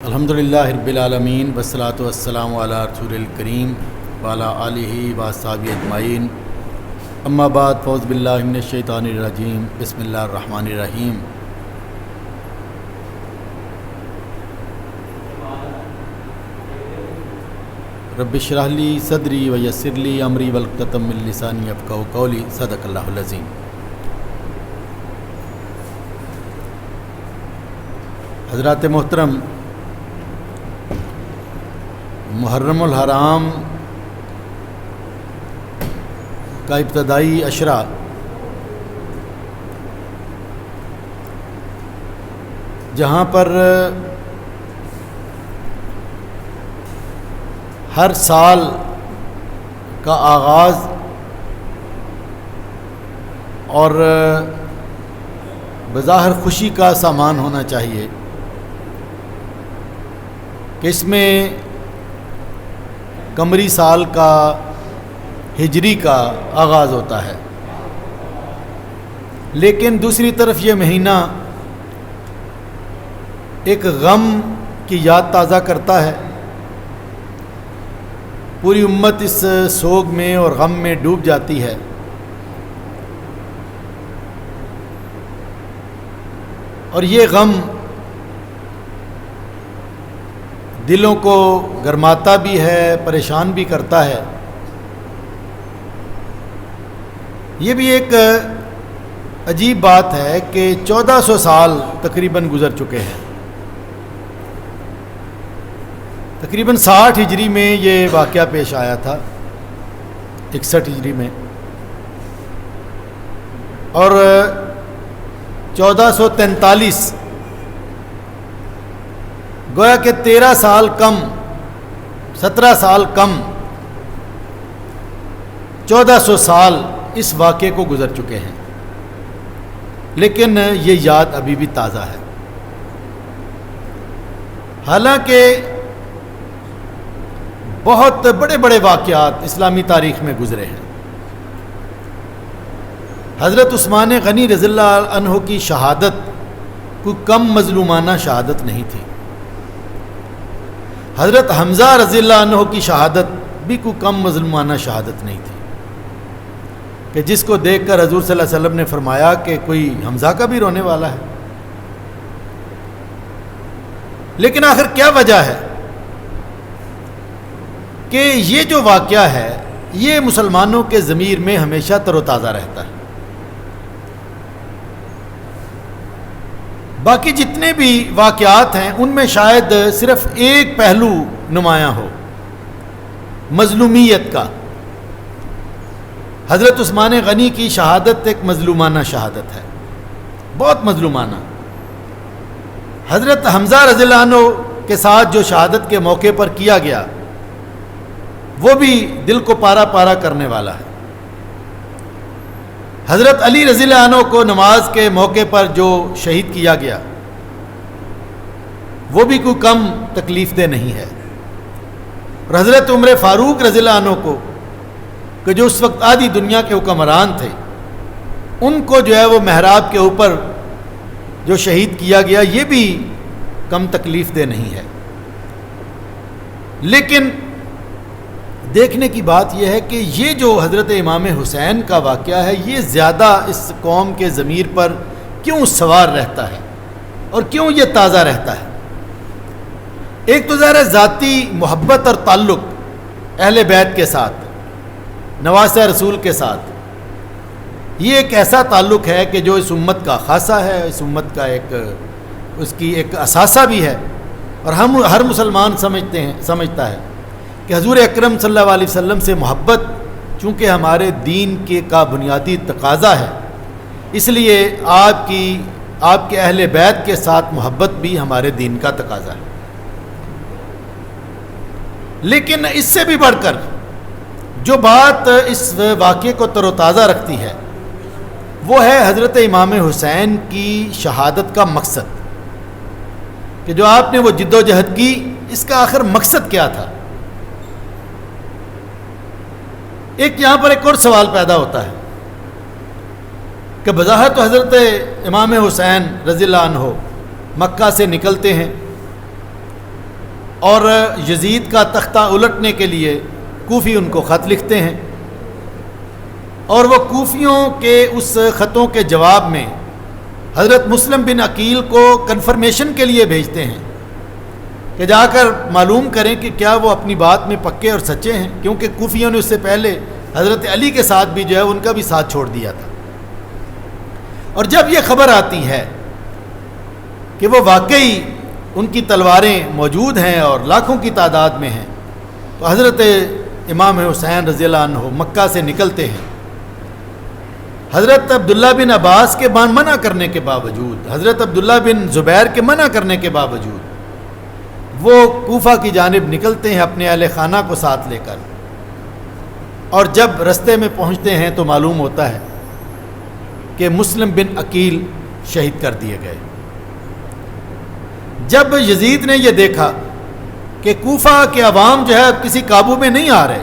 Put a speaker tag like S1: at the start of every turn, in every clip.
S1: الحمدللہ رب العالمین والصلاة والسلام علی رسول الکریم وعلی آلہ واصحابہ اجمعین، اما بعد، فاعوذ باللہ من الشیطان الرجیم، بسم اللہ الرحمن الرحیم۔ رب اشرح لی صدری ویسر لی امری واحلل من لسانی یفقہوا قولی، صدق اللہ العظیم۔ حضرات محترم، محرم الحرام کا ابتدائی عشرہ جہاں پر ہر سال کا آغاز اور بظاہر خوشی کا سامان ہونا چاہیے کہ اس میں قمری سال کا ہجری کا آغاز ہوتا ہے، لیکن دوسری طرف یہ مہینہ ایک غم کی یاد تازہ کرتا ہے۔ پوری امت اس سوگ میں اور غم میں ڈوب جاتی ہے۔ اور یہ غم دلوں کو گرماتا بھی ہے، پریشان بھی کرتا ہے۔ یہ بھی ایک عجیب بات ہے کہ 1400 سال تقریباً گزر چکے ہیں۔ تقریباً 60 ہجری میں یہ واقعہ پیش آیا تھا، 61 ہجری میں، اور 1443 گویا کہ 13 سال کم، 17 سال کم، 1400 سال اس واقعے کو گزر چکے ہیں، لیکن یہ یاد ابھی بھی تازہ ہے۔ حالانکہ بہت بڑے بڑے واقعات اسلامی تاریخ میں گزرے ہیں۔ حضرت عثمان غنی رضی اللہ عنہ کی شہادت کوئی کم مظلومانہ شہادت نہیں تھی۔ حضرت حمزہ رضی اللہ عنہ کی شہادت بھی کوئی کم مظلومانہ شہادت نہیں تھی کہ جس کو دیکھ کر حضور صلی اللہ علیہ وسلم نے فرمایا کہ کوئی حمزہ کا بھی رونے والا ہے۔ لیکن آخر کیا وجہ ہے کہ یہ جو واقعہ ہے یہ مسلمانوں کے ضمیر میں ہمیشہ تر و تازہ رہتا ہے؟ باقی جتنے بھی واقعات ہیں ان میں شاید صرف ایک پہلو نمایاں ہو، مظلومیت کا۔ حضرت عثمان غنی کی شہادت ایک مظلومانہ شہادت ہے، بہت مظلومانہ۔ حضرت حمزہ رضی اللہ عنہ کے ساتھ جو شہادت کے موقع پر کیا گیا وہ بھی دل کو پارا پارا کرنے والا ہے۔ حضرت علی رضی اللہ عنہ کو نماز کے موقع پر جو شہید کیا گیا وہ بھی کوئی کم تکلیف دہ نہیں ہے۔ اور حضرت عمر فاروق رضی اللہ عنہ کو کہ جو اس وقت آدھی دنیا کے حکمران تھے، ان کو جو ہے وہ محراب کے اوپر جو شہید کیا گیا یہ بھی کم تکلیف دہ نہیں ہے۔ لیکن دیکھنے کی بات یہ ہے کہ یہ جو حضرت امام حسین کا واقعہ ہے یہ زیادہ اس قوم کے ضمیر پر کیوں سوار رہتا ہے اور کیوں یہ تازہ رہتا ہے؟ ایک تو ظاہر ذاتی محبت اور تعلق اہل بیت کے ساتھ، نواسہ رسول کے ساتھ، یہ ایک ایسا تعلق ہے کہ جو اس امت کا خاصہ ہے، اس امت کا اس کی ایک اثاثہ بھی ہے۔ اور ہر مسلمان سمجھتا ہے کہ حضور اکرم صلی اللہ علیہ وسلم سے محبت چونکہ ہمارے دین کا بنیادی تقاضا ہے، اس لیے آپ کے اہل بیت کے ساتھ محبت بھی ہمارے دین کا تقاضا ہے۔ لیکن اس سے بھی بڑھ کر جو بات اس واقعے کو تر و تازہ رکھتی ہے وہ ہے حضرت امام حسین کی شہادت کا مقصد، کہ جو آپ نے وہ جد و جہد کی، اس کا آخر مقصد کیا تھا؟ ایک یہاں پر ایک اور سوال پیدا ہوتا ہے کہ بظاہر تو حضرت امام حسین رضی اللہ عنہ مکہ سے نکلتے ہیں اور یزید کا تختہ الٹنے کے لیے کوفی ان کو خط لکھتے ہیں، اور وہ کوفیوں کے اس خطوں کے جواب میں حضرت مسلم بن عقیل کو کنفرمیشن کے لیے بھیجتے ہیں کہ جا کر معلوم کریں کہ کیا وہ اپنی بات میں پکے اور سچے ہیں، کیونکہ کوفیوں نے اس سے پہلے حضرت علی کے ساتھ بھی جو ہے ان کا بھی ساتھ چھوڑ دیا تھا۔ اور جب یہ خبر آتی ہے کہ وہ واقعی ان کی تلواریں موجود ہیں اور لاکھوں کی تعداد میں ہیں، تو حضرت امام حسین رضی اللہ عنہ مکہ سے نکلتے ہیں۔ حضرت عبداللہ بن عباس کے منع کرنے کے باوجود، حضرت عبداللہ بن زبیر کے منع کرنے کے باوجود وہ کوفہ کی جانب نکلتے ہیں اپنے اہل خانہ کو ساتھ لے کر، اور جب رستے میں پہنچتے ہیں تو معلوم ہوتا ہے کہ مسلم بن عقیل شہید کر دیے گئے۔ جب یزید نے یہ دیکھا کہ کوفہ کے عوام جو ہے کسی قابو میں نہیں آ رہے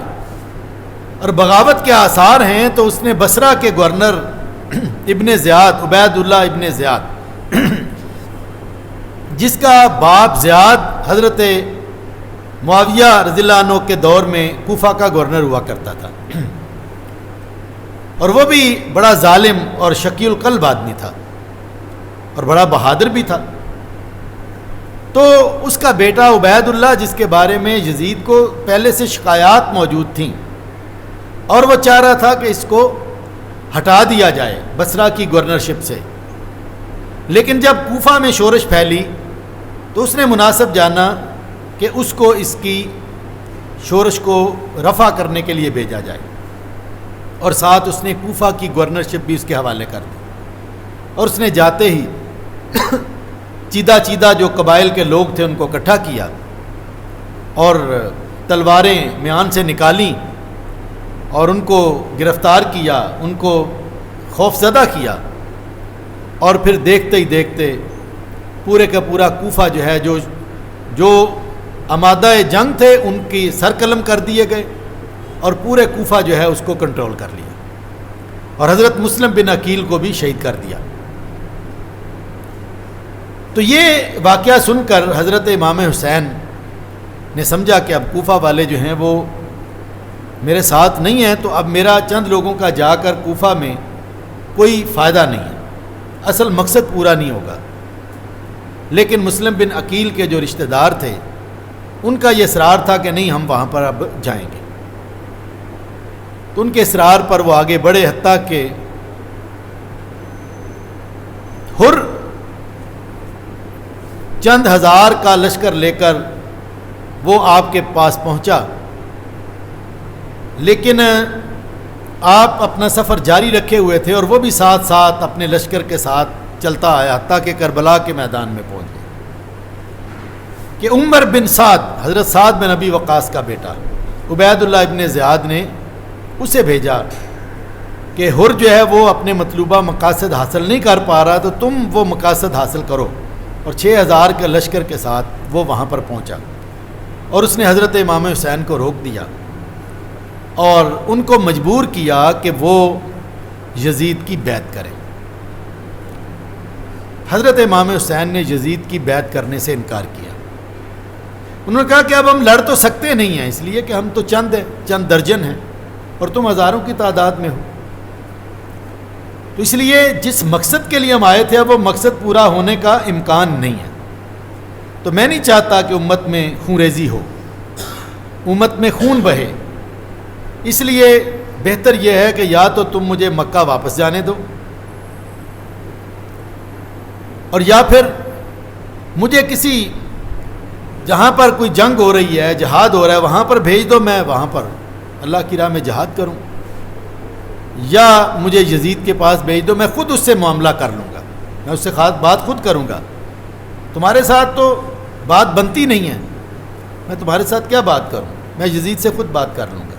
S1: اور بغاوت کے آثار ہیں، تو اس نے بصرہ کے گورنر ابن زیاد، عبید اللہ ابن زیاد، جس کا باپ زیاد حضرت معاویہ رضی اللہ عنہ کے دور میں کوفہ کا گورنر ہوا کرتا تھا، اور وہ بھی بڑا ظالم اور شقی القلب آدمی تھا اور بڑا بہادر بھی تھا، تو اس کا بیٹا عبید اللہ، جس کے بارے میں یزید کو پہلے سے شکایات موجود تھیں اور وہ چاہ رہا تھا کہ اس کو ہٹا دیا جائے بصرہ کی گورنرشپ سے، لیکن جب کوفہ میں شورش پھیلی تو اس نے مناسب جانا کہ اس کو اس کی شورش کو رفع کرنے کے لیے بھیجا جائے، اور ساتھ اس نے کوفہ کی گورنرشپ بھی اس کے حوالے کر دی، اور اس نے جاتے ہی چیدہ جو قبائل کے لوگ تھے ان کو اکٹھا کیا اور تلواریں میان سے نکالیں اور ان کو گرفتار کیا، ان کو خوف زدہ کیا، اور پھر دیکھتے ہی دیکھتے پورے کا پورا کوفہ جو ہے جو آمادہ جنگ تھے ان کی سر قلم کر دیے گئے، اور پورے کوفہ جو ہے اس کو کنٹرول کر لیا، اور حضرت مسلم بن عقیل کو بھی شہید کر دیا۔ تو یہ واقعہ سن کر حضرت امام حسین نے سمجھا کہ اب کوفہ والے جو ہیں وہ میرے ساتھ نہیں ہیں، تو اب میرا چند لوگوں کا جا کر کوفہ میں کوئی فائدہ نہیں ہے، اصل مقصد پورا نہیں ہوگا۔ لیکن مسلم بن عقیل کے جو رشتہ دار تھے ان کا یہ اصرار تھا کہ نہیں، ہم وہاں پر اب جائیں گے، تو ان کے اصرار پر وہ آگے بڑھے، حتیٰ کہ ہر چند ہزار کا لشکر لے کر وہ آپ کے پاس پہنچا، لیکن آپ اپنا سفر جاری رکھے ہوئے تھے اور وہ بھی ساتھ ساتھ اپنے لشکر کے ساتھ چلتا آیا، حتیٰ کہ کربلا کے میدان میں پہنچ گئے کہ عمر بن سعد، حضرت سعد بن ابی وقاص کا بیٹا عبید اللہ ابن زیاد نے اسے بھیجا کہ ہر جو ہے وہ اپنے مطلوبہ مقاصد حاصل نہیں کر پا رہا، تو تم وہ مقاصد حاصل کرو، اور 6000 کے لشکر کے ساتھ وہ وہاں پر پہنچا، اور اس نے حضرت امام حسین کو روک دیا اور ان کو مجبور کیا کہ وہ یزید کی بیعت کریں۔ حضرت امام حسین نے یزید کی بیعت کرنے سے انکار کیا۔ انہوں نے کہا کہ اب ہم لڑ تو سکتے نہیں ہیں، اس لیے کہ ہم تو چند درجن ہیں اور تم ہزاروں کی تعداد میں ہو، تو اس لیے جس مقصد کے لیے ہم آئے تھے اب وہ مقصد پورا ہونے کا امکان نہیں ہے، تو میں نہیں چاہتا کہ امت میں خون ریزی ہو، امت میں خون بہے، اس لیے بہتر یہ ہے کہ یا تو تم مجھے مکہ واپس جانے دو، اور یا پھر مجھے کسی جہاں پر کوئی جنگ ہو رہی ہے، جہاد ہو رہا ہے، وہاں پر بھیج دو، میں وہاں پر اللہ کی راہ میں جہاد کروں، یا مجھے یزید کے پاس بھیج دو، میں خود اس سے معاملہ کر لوں گا، میں اس سے بات خود کروں گا، تمہارے ساتھ تو بات بنتی نہیں ہے، میں تمہارے ساتھ کیا بات کروں، میں یزید سے خود بات کر لوں گا۔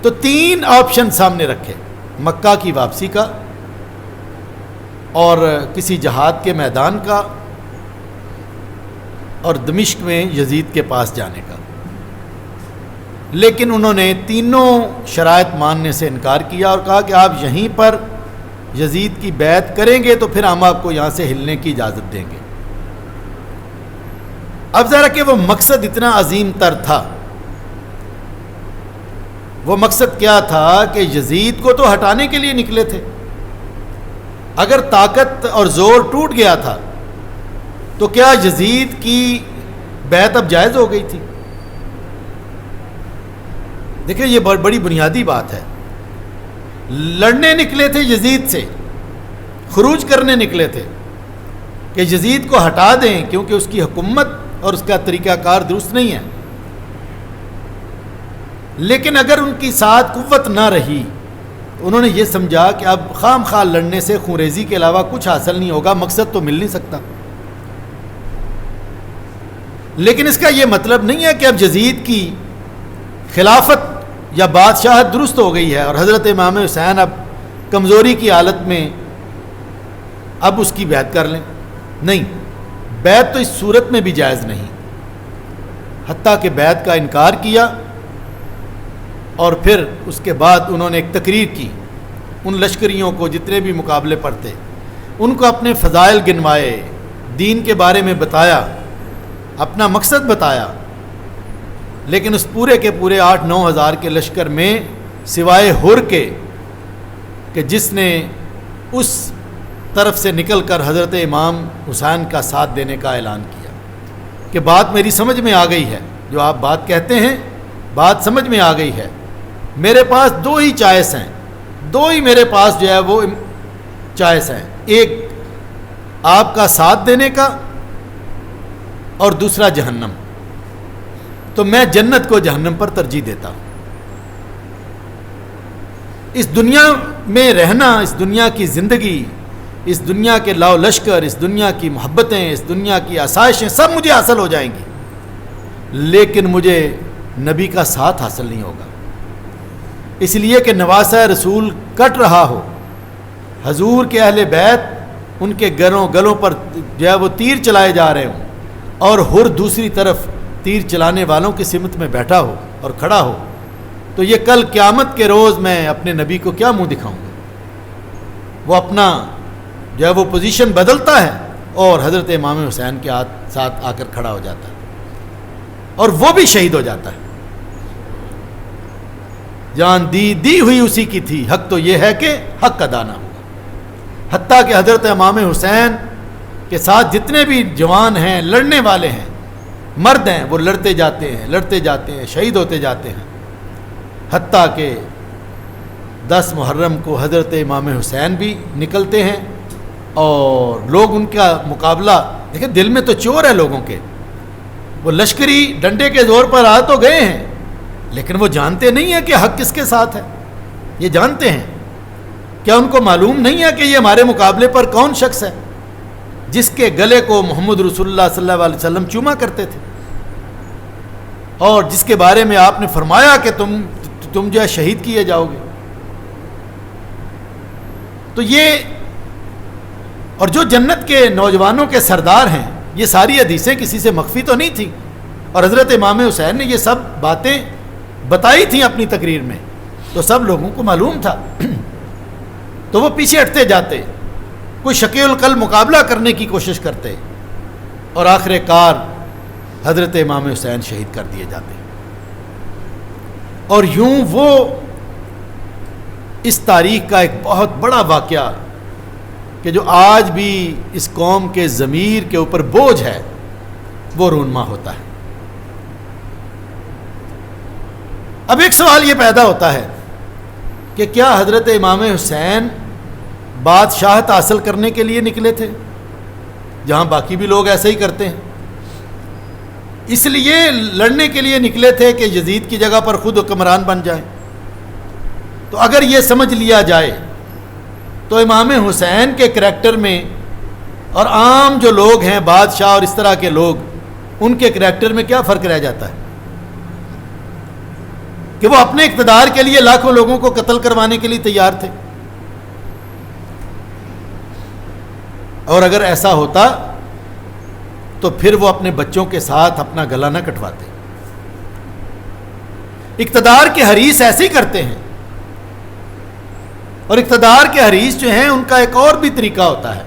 S1: تو 3 آپشن سامنے رکھے، مکہ کی واپسی کا، اور کسی جہاد کے میدان کا، اور دمشق میں یزید کے پاس جانے کا، لیکن انہوں نے تینوں شرائط ماننے سے انکار کیا اور کہا کہ آپ یہیں پر یزید کی بیعت کریں گے تو پھر ہم آپ کو یہاں سے ہلنے کی اجازت دیں گے۔ اب ذرا کہ وہ مقصد اتنا عظیم تر تھا. وہ مقصد کیا تھا کہ یزید کو تو ہٹانے کے لیے نکلے تھے. اگر طاقت اور زور ٹوٹ گیا تھا تو کیا یزید کی بیعت اب جائز ہو گئی تھی؟ دیکھیں یہ بڑی بنیادی بات ہے. لڑنے نکلے تھے یزید سے، خروج کرنے نکلے تھے کہ یزید کو ہٹا دیں کیونکہ اس کی حکومت اور اس کا طریقہ کار درست نہیں ہے. لیکن اگر ان کی ساتھ قوت نہ رہی تو انہوں نے یہ سمجھا کہ اب خام خواہ لڑنے سے خونریزی کے علاوہ کچھ حاصل نہیں ہوگا، مقصد تو مل نہیں سکتا. لیکن اس کا یہ مطلب نہیں ہے کہ اب یزید کی خلافت یا بادشاہت درست ہو گئی ہے اور حضرت امام حسین اب کمزوری کی حالت میں اب اس کی بیعت کر لیں. نہیں، بیعت تو اس صورت میں بھی جائز نہیں. حتیٰ کہ بیعت کا انکار کیا اور پھر اس کے بعد انہوں نے ایک تقریر کی. ان لشکریوں کو جتنے بھی مقابلے پر تھے ان کو اپنے فضائل گنوائے، دین کے بارے میں بتایا، اپنا مقصد بتایا. لیکن اس پورے کے پورے 8-9 ہزار کے لشکر میں سوائے ہر کے کہ جس نے اس طرف سے نکل کر حضرت امام حسین کا ساتھ دینے کا اعلان کیا کہ بات میری سمجھ میں آ گئی ہے، جو آپ بات کہتے ہیں بات سمجھ میں آ گئی ہے. میرے پاس 2 ہی چوائس ہیں، 2 ہی میرے پاس جو ہے وہ چوائس ہیں، ایک آپ کا ساتھ دینے کا اور دوسرا جہنم. تو میں جنت کو جہنم پر ترجیح دیتا ہوں. اس دنیا میں رہنا، اس دنیا کی زندگی، اس دنیا کے لاؤ لشکر، اس دنیا کی محبتیں، اس دنیا کی آسائشیں سب مجھے حاصل ہو جائیں گی، لیکن مجھے نبی کا ساتھ حاصل نہیں ہوگا. اس لیے کہ نواسہ رسول کٹ رہا ہو، حضور کے اہل بیت ان کے گلوں پر جو ہے وہ تیر چلائے جا رہے ہوں اور ہر دوسری طرف تیر چلانے والوں کی سمت میں بیٹھا ہو اور کھڑا ہو، تو یہ کل قیامت کے روز میں اپنے نبی کو کیا منہ دکھاؤں گا؟ وہ اپنا جو ہے وہ پوزیشن بدلتا ہے اور حضرت امام حسین کے ساتھ آ کر کھڑا ہو جاتا ہے اور وہ بھی شہید ہو جاتا ہے. جان دی ہوئی اسی کی تھی، حق تو یہ ہے کہ حق ادا نہ ہوگا. حتیٰ کہ حضرت امام حسین کے ساتھ جتنے بھی جوان ہیں، لڑنے والے ہیں، مرد ہیں، وہ لڑتے جاتے ہیں، شہید ہوتے جاتے ہیں. حتیٰ کہ 10 محرم کو حضرت امام حسین بھی نکلتے ہیں اور لوگ ان کا مقابلہ، دیکھیں دل میں تو چور ہے لوگوں کے، وہ لشکری ڈنڈے کے زور پر آ تو گئے ہیں لیکن وہ جانتے نہیں ہیں کہ حق کس کے ساتھ ہے. یہ جانتے ہیں، کیا ان کو معلوم نہیں ہے کہ یہ ہمارے مقابلے پر کون شخص ہے جس کے گلے کو محمد رسول اللہ صلی اللہ علیہ وسلم چوما کرتے تھے اور جس کے بارے میں آپ نے فرمایا کہ تم جو ہے شہید کیے جاؤ گے. تو یہ اور جو جنت کے نوجوانوں کے سردار ہیں، یہ ساری حدیثیں کسی سے مخفی تو نہیں تھیں اور حضرت امام حسین نے یہ سب باتیں بتائی تھیں اپنی تقریر میں، تو سب لوگوں کو معلوم تھا. تو وہ پیچھے ہٹتے جاتے، کوئی شکی القلب مقابلہ کرنے کی کوشش کرتے اور آخر کار حضرت امام حسین شہید کر دیے جاتے. اور یوں وہ اس تاریخ کا ایک بہت بڑا واقعہ کہ جو آج بھی اس قوم کے ضمیر کے اوپر بوجھ ہے وہ رونما ہوتا ہے. اب ایک سوال یہ پیدا ہوتا ہے کہ کیا حضرت امام حسین بادشاہت حاصل کرنے کے لیے نکلے تھے جہاں باقی بھی لوگ ایسے ہی کرتے ہیں؟ اس لیے لڑنے کے لیے نکلے تھے کہ یزید کی جگہ پر خود حکمران بن جائیں؟ تو اگر یہ سمجھ لیا جائے تو امام حسین کے کریکٹر میں اور عام جو لوگ ہیں بادشاہ اور اس طرح کے لوگ، ان کے کریکٹر میں کیا فرق رہ جاتا ہے کہ وہ اپنے اقتدار کے لیے لاکھوں لوگوں کو قتل کروانے کے لیے تیار تھے. اور اگر ایسا ہوتا تو پھر وہ اپنے بچوں کے ساتھ اپنا گلا نہ کٹواتے. اقتدار کے حریص ایسے ہی کرتے ہیں، اور اقتدار کے حریص جو ہیں ان کا ایک اور بھی طریقہ ہوتا ہے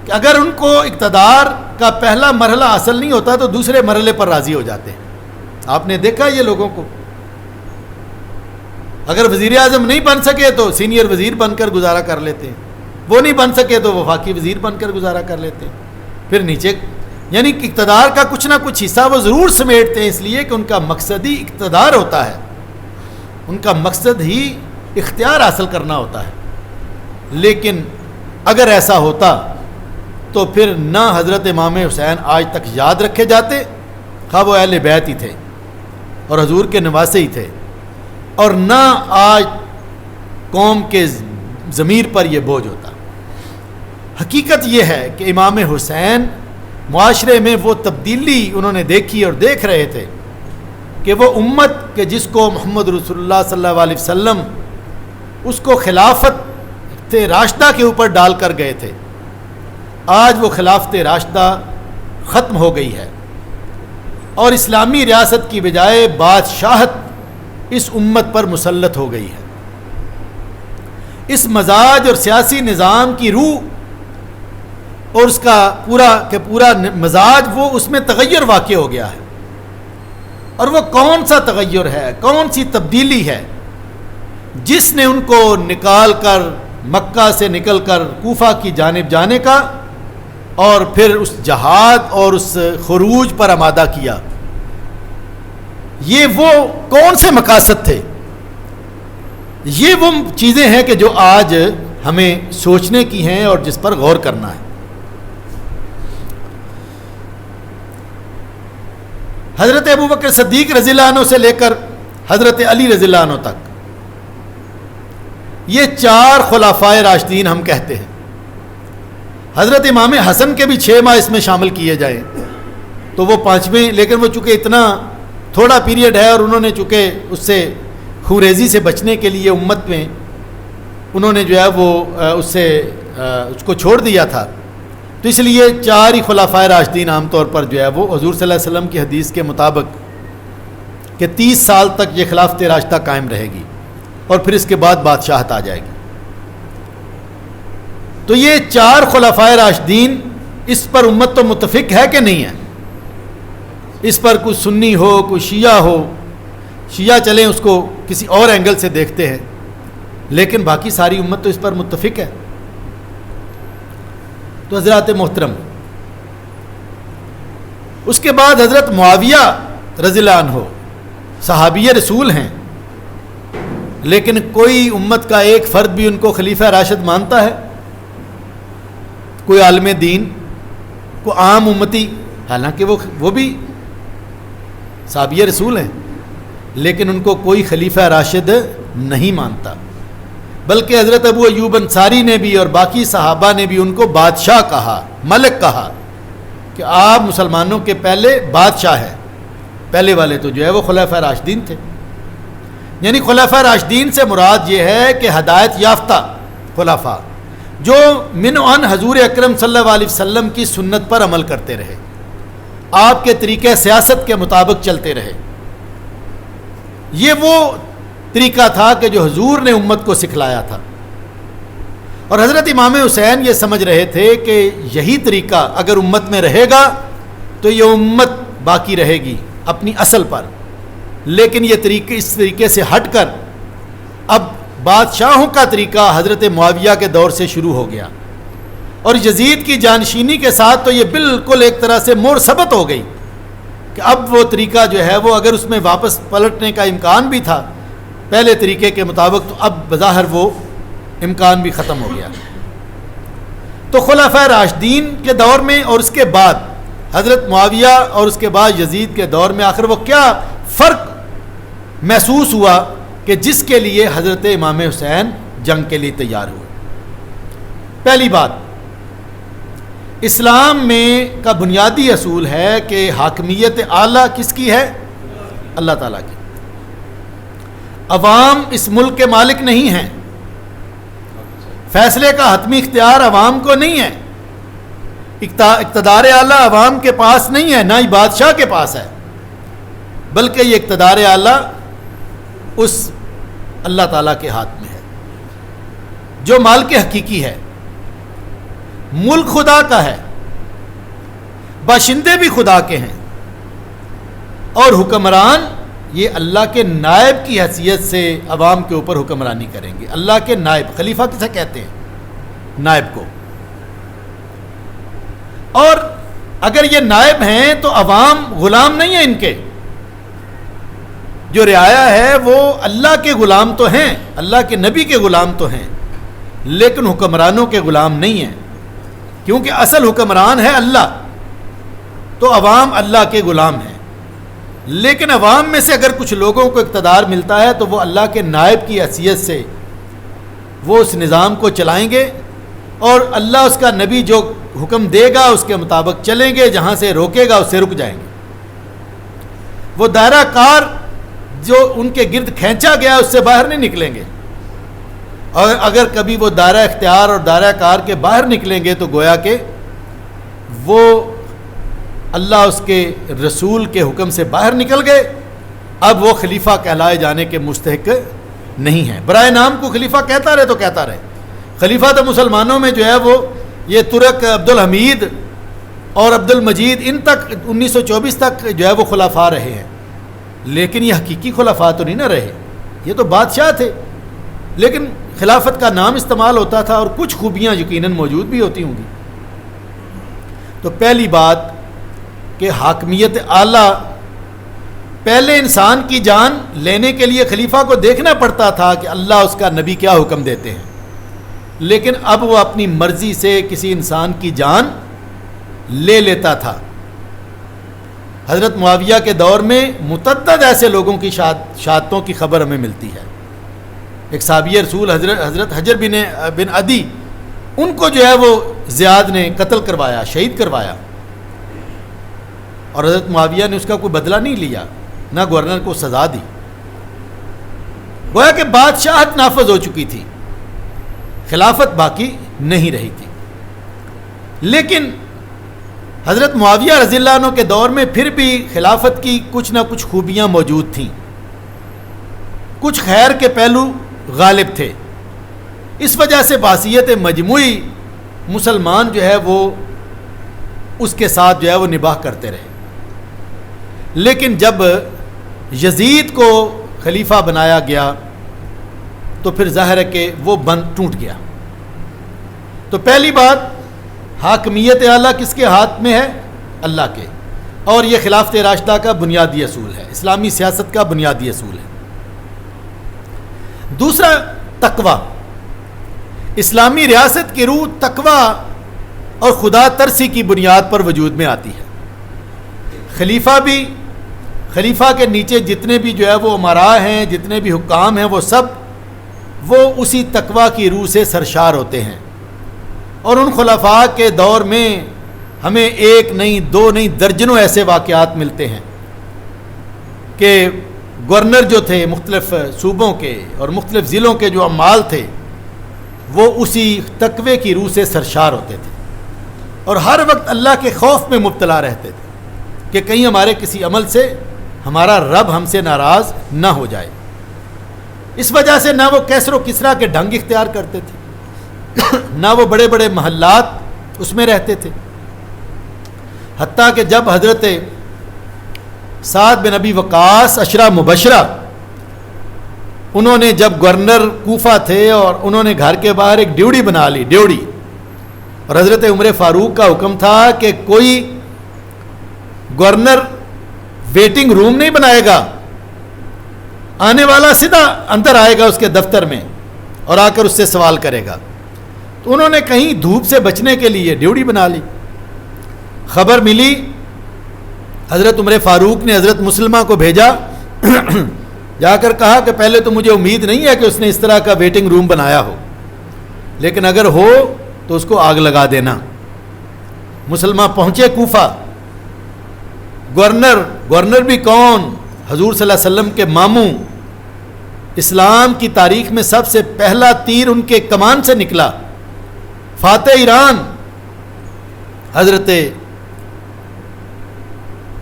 S1: کہ اگر ان کو اقتدار کا پہلا مرحلہ حاصل نہیں ہوتا تو دوسرے مرحلے پر راضی ہو جاتے ہیں. آپ نے دیکھا یہ لوگوں کو، اگر وزیر اعظم نہیں بن سکے تو سینئر وزیر بن کر گزارا کر لیتے ہیں، وہ نہیں بن سکے تو وفاقی وزیر بن کر گزارا کر لیتے ہیں. پھر نیچے یعنی اقتدار کا کچھ نہ کچھ حصہ وہ ضرور سمیٹتے ہیں، اس لیے کہ ان کا مقصد ہی اقتدار ہوتا ہے، ان کا مقصد ہی اختیار حاصل کرنا ہوتا ہے. لیکن اگر ایسا ہوتا تو پھر نہ حضرت امام حسین آج تک یاد رکھے جاتے، خواہ وہ اہل بیت ہی تھے اور حضور کے نواسے ہی تھے، اور نہ آج قوم کے ضمیر پر یہ بوجھ ہوتا. حقیقت یہ ہے کہ امام حسین معاشرے میں وہ تبدیلی انہوں نے دیکھی اور دیکھ رہے تھے کہ وہ امت کے جس کو محمد رسول اللہ صلی اللہ علیہ وسلم اس کو خلافت راشدہ کے اوپر ڈال کر گئے تھے، آج وہ خلافت راشدہ ختم ہو گئی ہے اور اسلامی ریاست کی بجائے بادشاہت اس امت پر مسلط ہو گئی ہے. اس مزاج اور سیاسی نظام کی روح اور اس کا پورا مزاج وہ اس میں تغیر واقع ہو گیا ہے. اور وہ کون سا تغیر ہے، کون سی تبدیلی ہے جس نے ان کو نکال کر مکہ سے نکل کر کوفہ کی جانب جانے کا اور پھر اس جہاد اور اس خروج پر آمادہ کیا. یہ وہ کون سے مقاصد تھے؟ یہ وہ چیزیں ہیں کہ جو آج ہمیں سوچنے کی ہیں اور جس پر غور کرنا ہے. حضرت ابوبکر صدیق رضی اللہ عنہ سے لے کر حضرت علی رضی اللہ عنہ تک یہ 4 خلفائے راشدین ہم کہتے ہیں. حضرت امام حسن کے بھی 6 ماہ اس میں شامل کیے جائیں تو وہ 5ویں، لیکن وہ چونکہ اتنا تھوڑا پیریڈ ہے اور انہوں نے چونکہ اس سے خوریزی سے بچنے کے لیے امت میں انہوں نے جو ہے وہ اس کو چھوڑ دیا تھا، تو اس لیے 4 ہی خلفائے راشدین عام طور پر جو ہے وہ حضور صلی اللہ علیہ وسلم کی حدیث کے مطابق کہ 30 سال تک یہ خلافت راشدہ قائم رہے گی اور پھر اس کے بعد بادشاہت آ جائے گی. تو یہ 4 خلفائے راشدین، اس پر امت تو متفق ہے کہ نہیں ہے؟ اس پر کوئی سنی ہو کوئی شیعہ ہو، شیعہ چلیں اس کو کسی اور اینگل سے دیکھتے ہیں، لیکن باقی ساری امت تو اس پر متفق ہے. تو حضرات محترم، اس کے بعد حضرت معاویہ رضی اللہ عنہ صحابی رسول ہیں، لیکن کوئی امت کا ایک فرد بھی ان کو خلیفہ راشد مانتا ہے؟ کوئی عالم دین، کوئی عام امتی، حالانکہ وہ بھی صحابی رسول ہیں، لیکن ان کو کوئی خلیفہ راشد نہیں مانتا. بلکہ حضرت ابو ایوب انصاری نے بھی اور باقی صحابہ نے بھی ان کو بادشاہ کہا، ملک کہا، کہ آپ مسلمانوں کے پہلے بادشاہ ہیں. پہلے والے تو جو ہے وہ خلفائے راشدین تھے. یعنی خلفائے راشدین سے مراد یہ ہے کہ ہدایت یافتہ خلفاء جو من عن حضور اکرم صلی اللہ علیہ وسلم کی سنت پر عمل کرتے رہے، آپ کے طریقے سیاست کے مطابق چلتے رہے. یہ وہ طریقہ تھا کہ جو حضور نے امت کو سکھلایا تھا. اور حضرت امام حسین یہ سمجھ رہے تھے کہ یہی طریقہ اگر امت میں رہے گا تو یہ امت باقی رہے گی اپنی اصل پر. لیکن یہ اس طریقے سے ہٹ کر اب بادشاہوں کا طریقہ حضرت معاویہ کے دور سے شروع ہو گیا، اور یزید کی جانشینی کے ساتھ تو یہ بالکل ایک طرح سے مور ثبت ہو گئی کہ اب وہ طریقہ جو ہے وہ اگر اس میں واپس پلٹنے کا امکان بھی تھا پہلے طریقے کے مطابق، تو اب بظاہر وہ امکان بھی ختم ہو گیا. تو خلفائے راشدین کے دور میں اور اس کے بعد حضرت معاویہ اور اس کے بعد یزید کے دور میں آخر وہ کیا فرق محسوس ہوا کہ جس کے لیے حضرت امام حسین جنگ کے لیے تیار ہوئے؟ پہلی بات، اسلام میں کا بنیادی اصول ہے کہ حاکمیت اعلیٰ کس کی ہے؟ اللہ تعالیٰ کی. عوام اس ملک کے مالک نہیں ہیں، فیصلے کا حتمی اختیار عوام کو نہیں ہے، اقتدار اعلیٰ عوام کے پاس نہیں ہے، نہ ہی بادشاہ کے پاس ہے، بلکہ یہ اقتدار اعلیٰ اس اللہ تعالیٰ کے ہاتھ میں ہے جو مالک حقیقی ہے. ملک خدا کا ہے، باشندے بھی خدا کے ہیں، اور حکمران یہ اللہ کے نائب کی حیثیت سے عوام کے اوپر حکمرانی کریں گے۔ اللہ کے نائب، خلیفہ کسے کہتے ہیں؟ نائب کو۔ اور اگر یہ نائب ہیں تو عوام غلام نہیں ہیں ان کے، جو رعایا ہے وہ اللہ کے غلام تو ہیں، اللہ کے نبی کے غلام تو ہیں، لیکن حکمرانوں کے غلام نہیں ہیں، کیونکہ اصل حکمران ہے اللہ، تو عوام اللہ کے غلام ہیں۔ لیکن عوام میں سے اگر کچھ لوگوں کو اقتدار ملتا ہے تو وہ اللہ کے نائب کی حیثیت سے وہ اس نظام کو چلائیں گے، اور اللہ اس کا نبی جو حکم دے گا اس کے مطابق چلیں گے، جہاں سے روکے گا اس سے رک جائیں گے۔ وہ دائرہ کار جو ان کے گرد کھینچا گیا اس سے باہر نہیں نکلیں گے، اور اگر کبھی وہ دائرہ اختیار اور دائرہ کار کے باہر نکلیں گے تو گویا کہ وہ اللہ اس کے رسول کے حکم سے باہر نکل گئے، اب وہ خلیفہ کہلائے جانے کے مستحق نہیں ہیں۔ برائے نام کو خلیفہ کہتا رہے تو کہتا رہے، خلیفہ تو مسلمانوں میں جو ہے وہ یہ ترک عبد الحمید اور عبد المجید ان تک 1924 تک جو ہے وہ خلفاء رہے ہیں، لیکن یہ حقیقی خلفاء تو نہیں نہ رہے، یہ تو بادشاہ تھے، لیکن خلافت کا نام استعمال ہوتا تھا اور کچھ خوبیاں یقیناً موجود بھی ہوتی ہوں گی۔ تو پہلی بات کہ حاکمیت اعلیٰ، پہلے انسان کی جان لینے کے لیے خلیفہ کو دیکھنا پڑتا تھا کہ اللہ اس کا نبی کیا حکم دیتے ہیں، لیکن اب وہ اپنی مرضی سے کسی انسان کی جان لے لیتا تھا۔ حضرت معاویہ کے دور میں متعدد ایسے لوگوں کی شہادتوں کی خبر ہمیں ملتی ہے۔ ایک صحابی رسول حضرت حجر بن عدی، ان کو جو ہے وہ زیاد نے قتل کروایا، شہید کروایا، اور حضرت معاویہ نے اس کا کوئی بدلہ نہیں لیا، نہ گورنر کو سزا دی، گویا کہ بادشاہت نافذ ہو چکی تھی، خلافت باقی نہیں رہی تھی۔ لیکن حضرت معاویہ رضی اللہ عنہ کے دور میں پھر بھی خلافت کی کچھ نہ کچھ خوبیاں موجود تھیں، کچھ خیر کے پہلو غالب تھے، اس وجہ سے بحثیت مجموعی مسلمان جو ہے وہ اس کے ساتھ جو ہے وہ نباہ کرتے رہے۔ لیکن جب یزید کو خلیفہ بنایا گیا تو پھر ظاہر ہے کہ وہ بند ٹوٹ گیا۔ تو پہلی بات، حاکمیت اعلیٰ کس کے ہاتھ میں ہے؟ اللہ کے، اور یہ خلافت راشدہ کا بنیادی اصول ہے، اسلامی سیاست کا بنیادی اصول ہے۔ دوسرا، تقوی۔ اسلامی ریاست کی روح تقوی اور خدا ترسی کی بنیاد پر وجود میں آتی ہے۔ خلیفہ کے نیچے جتنے بھی جو ہے وہ امراء ہیں، جتنے بھی حکام ہیں، وہ سب وہ اسی تقوی کی روح سے سرشار ہوتے ہیں۔ اور ان خلفاء کے دور میں ہمیں ایک نہیں، دو نہیں، درجنوں ایسے واقعات ملتے ہیں کہ گورنر جو تھے مختلف صوبوں کے اور مختلف ضلعوں کے جو عمال تھے وہ اسی تقوی کی روح سے سرشار ہوتے تھے، اور ہر وقت اللہ کے خوف میں مبتلا رہتے تھے کہ کہیں ہمارے کسی عمل سے ہمارا رب ہم سے ناراض نہ ہو جائے۔ اس وجہ سے نہ وہ کیسر و کسرا کے ڈھنگ اختیار کرتے تھے، نہ وہ بڑے بڑے محلات اس میں رہتے تھے، حتیٰ کہ جب حضرت سعد بن ابی وقاص عشرہ مبشرہ، انہوں نے جب گورنر کوفہ تھے اور انہوں نے گھر کے باہر ایک ڈیوڑی بنا لی، ڈیوڑی، اور حضرت عمر فاروق کا حکم تھا کہ کوئی گورنر ویٹنگ روم نہیں بنائے گا، آنے والا سیدھا اندر آئے گا اس کے دفتر میں اور آ کر اس سے سوال کرے گا، تو انہوں نے کہیں دھوپ سے بچنے کے لیے ڈیوڑی بنا لی۔ خبر ملی، حضرت عمر فاروق نے حضرت مسلمہ کو بھیجا، جا کر کہا کہ پہلے تو مجھے امید نہیں ہے کہ اس نے اس طرح کا ویٹنگ روم بنایا ہو، لیکن اگر ہو تو اس کو آگ لگا دینا۔ مسلمہ پہنچے کوفہ، گورنر بھی کون؟ حضور صلی اللہ علیہ وسلم کے ماموں، اسلام کی تاریخ میں سب سے پہلا تیر ان کے کمان سے نکلا، فاتح ایران حضرت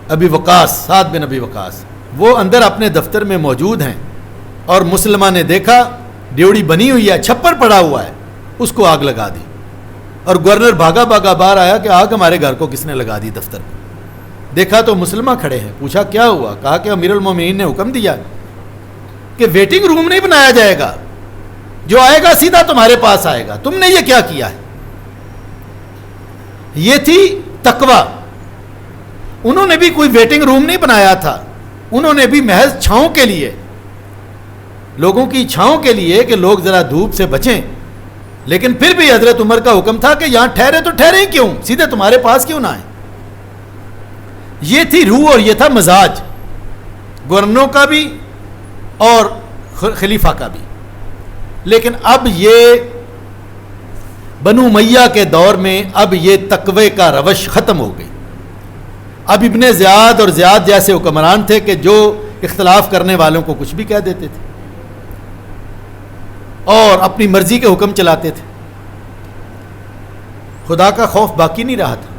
S1: ابی وقاص، سعد بن ابی وقاص، وہ اندر اپنے دفتر میں موجود ہیں، اور مسلمہ نے دیکھا ڈیوڑی بنی ہوئی ہے، چھپر پڑا ہوا ہے، اس کو آگ لگا دی۔ اور گورنر بھاگا بھاگا باہر آیا کہ آگ ہمارے گھر کو کس نے لگا دی دفتر میں. دیکھا تو مسلمہ کھڑے ہیں. پوچھا کیا ہوا؟ کہا کہ امیر المومنین نے حکم دیا کہ ویٹنگ روم نہیں بنایا جائے گا, جو آئے گا سیدھا تمہارے پاس آئے گا, تم نے یہ کیا کیا ہے؟ یہ تھی تقویٰ. انہوں نے بھی کوئی ویٹنگ روم نہیں بنایا تھا, انہوں نے بھی محض چھاؤں کے لیے, لوگوں کی چھاؤں کے لیے کہ لوگ ذرا دھوپ سے بچیں, لیکن پھر بھی حضرت عمر کا حکم تھا کہ یہاں ٹھہرے تو ٹھہرے ہی کیوں, سیدھے تمہارے پاس کیوں نہ آئیں. یہ تھی روح اور یہ تھا مزاج گورنروں کا بھی اور خلیفہ کا بھی. لیکن اب یہ بنو امیہ کے دور میں اب یہ تقوی کا روش ختم ہو گئی. اب ابن زیاد اور زیاد جیسے حکمران تھے کہ جو اختلاف کرنے والوں کو کچھ بھی کہہ دیتے تھے اور اپنی مرضی کے حکم چلاتے تھے. خدا کا خوف باقی نہیں رہا تھا.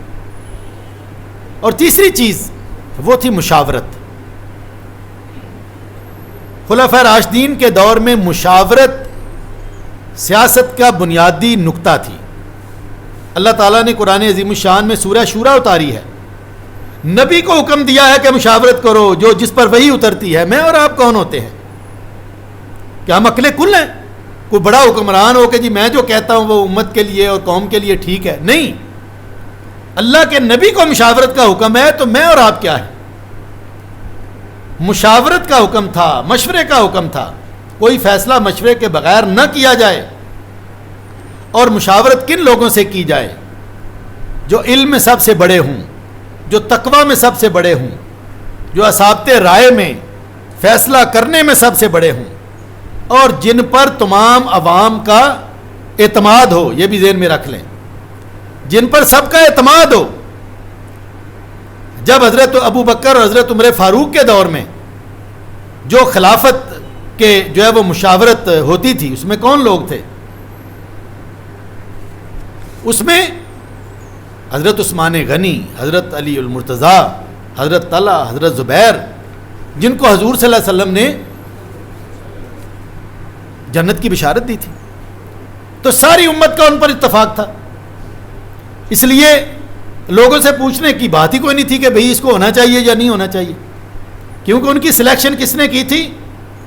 S1: اور تیسری چیز وہ تھی مشاورت. خلفائے راشدین کے دور میں مشاورت سیاست کا بنیادی نقطہ تھی. اللہ تعالیٰ نے قرآن عظیم الشان میں سورہ شورا اتاری ہے, نبی کو حکم دیا ہے کہ مشاورت کرو, جو جس پر وہی اترتی ہے. میں اور آپ کون ہوتے ہیں؟ کیا ہم عقل کل ہیں؟ کوئی بڑا حکمران ہو کہ جی میں جو کہتا ہوں وہ امت کے لیے اور قوم کے لیے ٹھیک ہے؟ نہیں, اللہ کے نبی کو مشاورت کا حکم ہے, تو میں اور آپ کیا ہے؟ مشاورت کا حکم تھا, مشورے کا حکم تھا. کوئی فیصلہ مشورے کے بغیر نہ کیا جائے. اور مشاورت کن لوگوں سے کی جائے؟ جو علم میں سب سے بڑے ہوں, جو تقوی میں سب سے بڑے ہوں, جو اصابت رائے میں فیصلہ کرنے میں سب سے بڑے ہوں, اور جن پر تمام عوام کا اعتماد ہو. یہ بھی ذہن میں رکھ لیں, جن پر سب کا اعتماد ہو. جب حضرت ابو بکر اور حضرت عمر فاروق کے دور میں جو خلافت کے جو ہے وہ مشاورت ہوتی تھی, اس میں کون لوگ تھے؟ اس میں حضرت عثمان غنی, حضرت علی المرتضیٰ, حضرت طلحہ, حضرت زبیر, جن کو حضور صلی اللہ علیہ وسلم نے جنت کی بشارت دی تھی. تو ساری امت کا ان پر اتفاق تھا. اس لیے لوگوں سے پوچھنے کی بات ہی کوئی نہیں تھی کہ بھئی اس کو ہونا چاہیے یا نہیں ہونا چاہیے, کیونکہ ان کی سلیکشن کس نے کی تھی؟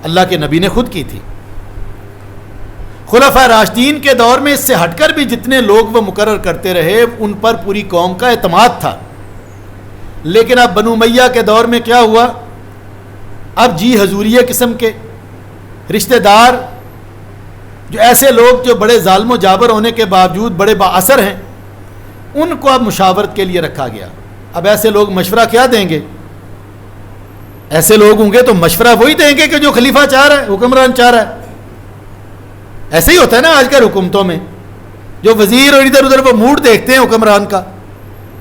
S1: اللہ کے نبی نے خود کی تھی. خلفائے راشدین کے دور میں اس سے ہٹ کر بھی جتنے لوگ وہ مقرر کرتے رہے ان پر پوری قوم کا اعتماد تھا. لیکن اب بنو امیہ کے دور میں کیا ہوا؟ اب جی حضوریہ قسم کے رشتہ دار, جو ایسے لوگ جو بڑے ظالم و جابر ہونے کے باوجود بڑے با اثر ہیں, ان کو اب مشاورت کے لیے رکھا گیا. اب ایسے لوگ مشورہ کیا دیں گے؟ ایسے لوگ ہوں گے تو مشورہ وہی دیں گے کہ جو خلیفہ چاہ رہا ہے, حکمران چاہ رہا ہے. ایسے ہی ہوتا ہے نا آج کل حکومتوں میں, جو وزیر اور ادھر ادھر وہ موڈ دیکھتے ہیں حکمران کا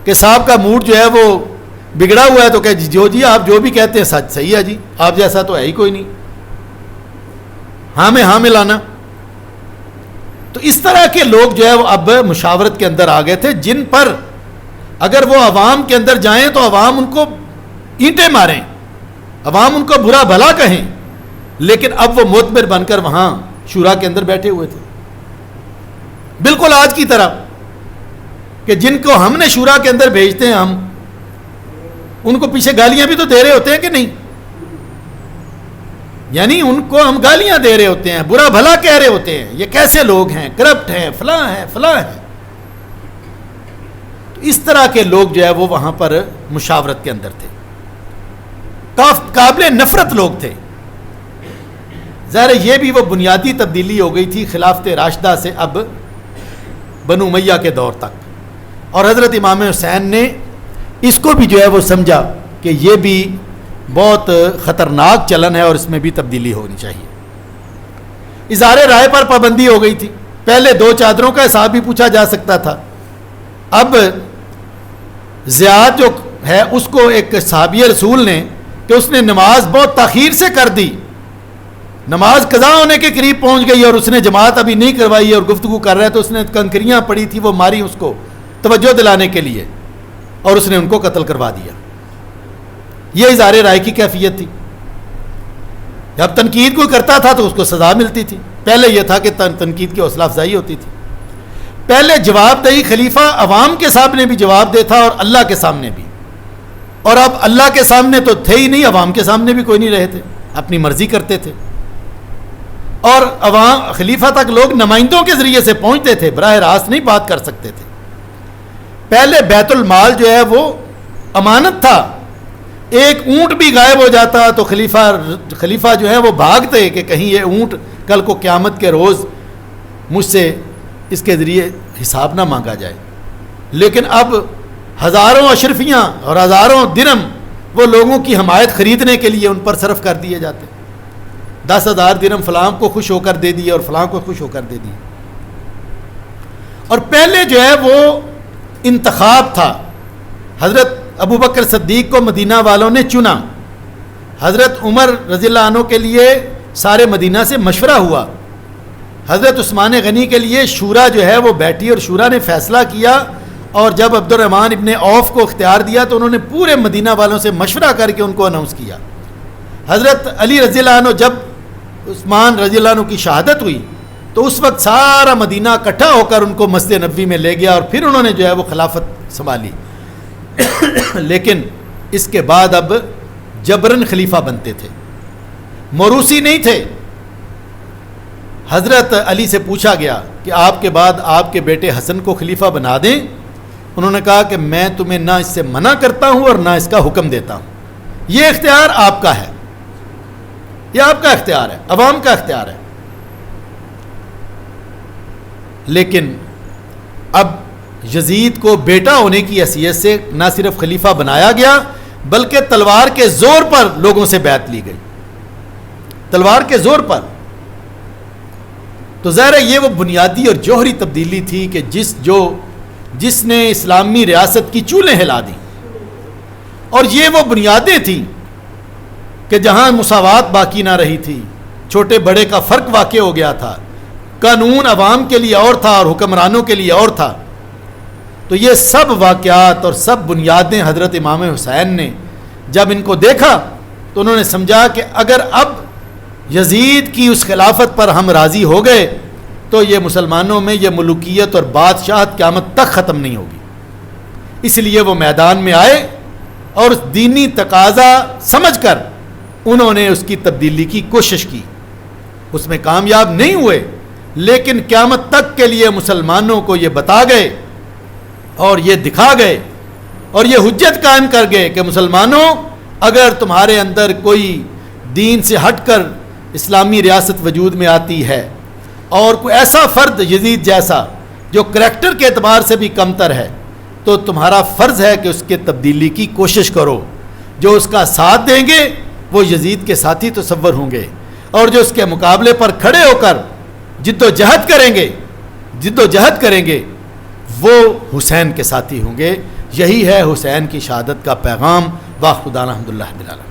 S1: کہ صاحب کا موڈ جو ہے وہ بگڑا ہوا ہے, تو کہ جی آپ جو بھی کہتے ہیں سچ صحیح ہے جی, آپ جیسا تو ہے ہی کوئی نہیں, ہاں میں ہاں ملانا. تو اس طرح کے لوگ جو ہے وہ اب مشاورت کے اندر آ گئے تھے, جن پر اگر وہ عوام کے اندر جائیں تو عوام ان کو اینٹیں ماریں, عوام ان کو برا بھلا کہیں, لیکن اب وہ معتبر بن کر وہاں شورا کے اندر بیٹھے ہوئے تھے. بالکل آج کی طرح کہ جن کو ہم نے شورا کے اندر بھیجتے ہیں, ہم ان کو پیچھے گالیاں بھی تو دے رہے ہوتے ہیں کہ نہیں؟ یعنی ان کو ہم گالیاں دے رہے ہوتے ہیں, برا بھلا کہہ رہے ہوتے ہیں, یہ کیسے لوگ ہیں, کرپٹ ہیں, فلاں ہیں فلاں ہیں. تو اس طرح کے لوگ جو ہے وہ وہاں پر مشاورت کے اندر تھے, قابل نفرت لوگ تھے. ظاہر یہ بھی وہ بنیادی تبدیلی ہو گئی تھی خلافت راشدہ سے اب بنو امیہ کے دور تک. اور حضرت امام حسین نے اس کو بھی جو ہے وہ سمجھا کہ یہ بھی بہت خطرناک چلن ہے اور اس میں بھی تبدیلی ہونی چاہیے. اظہار رائے پر پابندی ہو گئی تھی. پہلے 2 چادروں کا حساب بھی پوچھا جا سکتا تھا, اب زیاد جو ہے اس کو ایک صحابی رسول نے کہ اس نے نماز بہت تاخیر سے کر دی, نماز قضا ہونے کے قریب پہنچ گئی اور اس نے جماعت ابھی نہیں کروائی اور گفتگو کر رہا ہے, تو اس نے کنکریاں پڑی تھی وہ ماری اس کو توجہ دلانے کے لیے, اور اس نے ان کو قتل کروا دیا. یہ اظہار رائے کی کیفیت تھی. جب تنقید کوئی کرتا تھا تو اس کو سزا ملتی تھی. پہلے یہ تھا کہ تنقید کی حوصلہ افزائی ہوتی تھی. پہلے جواب دہی خلیفہ عوام کے سامنے بھی جواب دے تھا اور اللہ کے سامنے بھی، اور اب اللہ کے سامنے تو تھے ہی نہیں، عوام کے سامنے بھی کوئی نہیں رہے تھے، اپنی مرضی کرتے تھے، اور عوام خلیفہ تک لوگ نمائندوں کے ذریعے سے پہنچتے تھے، براہ راست نہیں بات کر سکتے تھے۔ پہلے بیت المال جو ہے وہ امانت تھا، ایک اونٹ بھی غائب ہو جاتا تو خلیفہ جو ہے وہ بھاگتے کہ کہیں یہ اونٹ کل کو قیامت کے روز مجھ سے اس کے ذریعے حساب نہ مانگا جائے۔ لیکن اب ہزاروں اشرفیاں اور ہزاروں درم وہ لوگوں کی حمایت خریدنے کے لیے ان پر صرف کر دیے جاتے، 10,000 درم فلاں کو خوش ہو کر دے دیے اور فلاں کو خوش ہو کر دے دیے۔ اور پہلے جو ہے وہ انتخاب تھا، حضرت ابوبکر صدیق کو مدینہ والوں نے چنا، حضرت عمر رضی اللہ عنہ کے لیے سارے مدینہ سے مشورہ ہوا، حضرت عثمان غنی کے لیے شورا جو ہے وہ بیٹھی اور شورا نے فیصلہ کیا، اور جب عبد الرحمن ابن عوف کو اختیار دیا تو انہوں نے پورے مدینہ والوں سے مشورہ کر کے ان کو اناؤنس کیا۔ حضرت علی رضی اللہ عنہ جب عثمان رضی اللہ عنہ کی شہادت ہوئی تو اس وقت سارا مدینہ اکٹھا ہو کر ان کو مسجد نبوی میں لے گیا اور پھر انہوں نے جو ہے وہ خلافت سنبھالی۔ لیکن اس کے بعد اب جبرن خلیفہ بنتے تھے، موروثی نہیں تھے۔ حضرت علی سے پوچھا گیا کہ آپ کے بعد آپ کے بیٹے حسن کو خلیفہ بنا دیں؟ انہوں نے کہا کہ میں تمہیں نہ اس سے منع کرتا ہوں اور نہ اس کا حکم دیتا ہوں، یہ اختیار آپ کا ہے، یہ آپ کا اختیار ہے، عوام کا اختیار ہے۔ لیکن اب یزید کو بیٹا ہونے کی حیثیت سے نہ صرف خلیفہ بنایا گیا بلکہ تلوار کے زور پر لوگوں سے بیعت لی گئی، تلوار کے زور پر۔ تو ظاہر ہے یہ وہ بنیادی اور جوہری تبدیلی تھی کہ جس نے اسلامی ریاست کی چولیں ہلا دیں، اور یہ وہ بنیادیں تھیں کہ جہاں مساوات باقی نہ رہی تھی، چھوٹے بڑے کا فرق واقع ہو گیا تھا، قانون عوام کے لیے اور تھا اور حکمرانوں کے لیے اور تھا۔ تو یہ سب واقعات اور سب بنیادیں حضرت امام حسین نے جب ان کو دیکھا تو انہوں نے سمجھا کہ اگر اب یزید کی اس خلافت پر ہم راضی ہو گئے تو یہ مسلمانوں میں یہ ملوکیت اور بادشاہت قیامت تک ختم نہیں ہوگی۔ اس لیے وہ میدان میں آئے اور اس دینی تقاضا سمجھ کر انہوں نے اس کی تبدیلی کی کوشش کی، اس میں کامیاب نہیں ہوئے، لیکن قیامت تک کے لیے مسلمانوں کو یہ بتا گئے اور یہ دکھا گئے اور یہ حجت قائم کر گئے کہ مسلمانوں اگر تمہارے اندر کوئی دین سے ہٹ کر اسلامی ریاست وجود میں آتی ہے اور کوئی ایسا فرد یزید جیسا جو کریکٹر کے اعتبار سے بھی کمتر ہے تو تمہارا فرض ہے کہ اس کے تبدیلی کی کوشش کرو۔ جو اس کا ساتھ دیں گے وہ یزید کے ساتھی تصور ہوں گے، اور جو اس کے مقابلے پر کھڑے ہو کر جد و جہد کریں گے وہ حسین کے ساتھی ہوں گے۔ یہی ہے حسین کی شہادت کا پیغام۔ واہ خدا الحمدللہ رب العالمین۔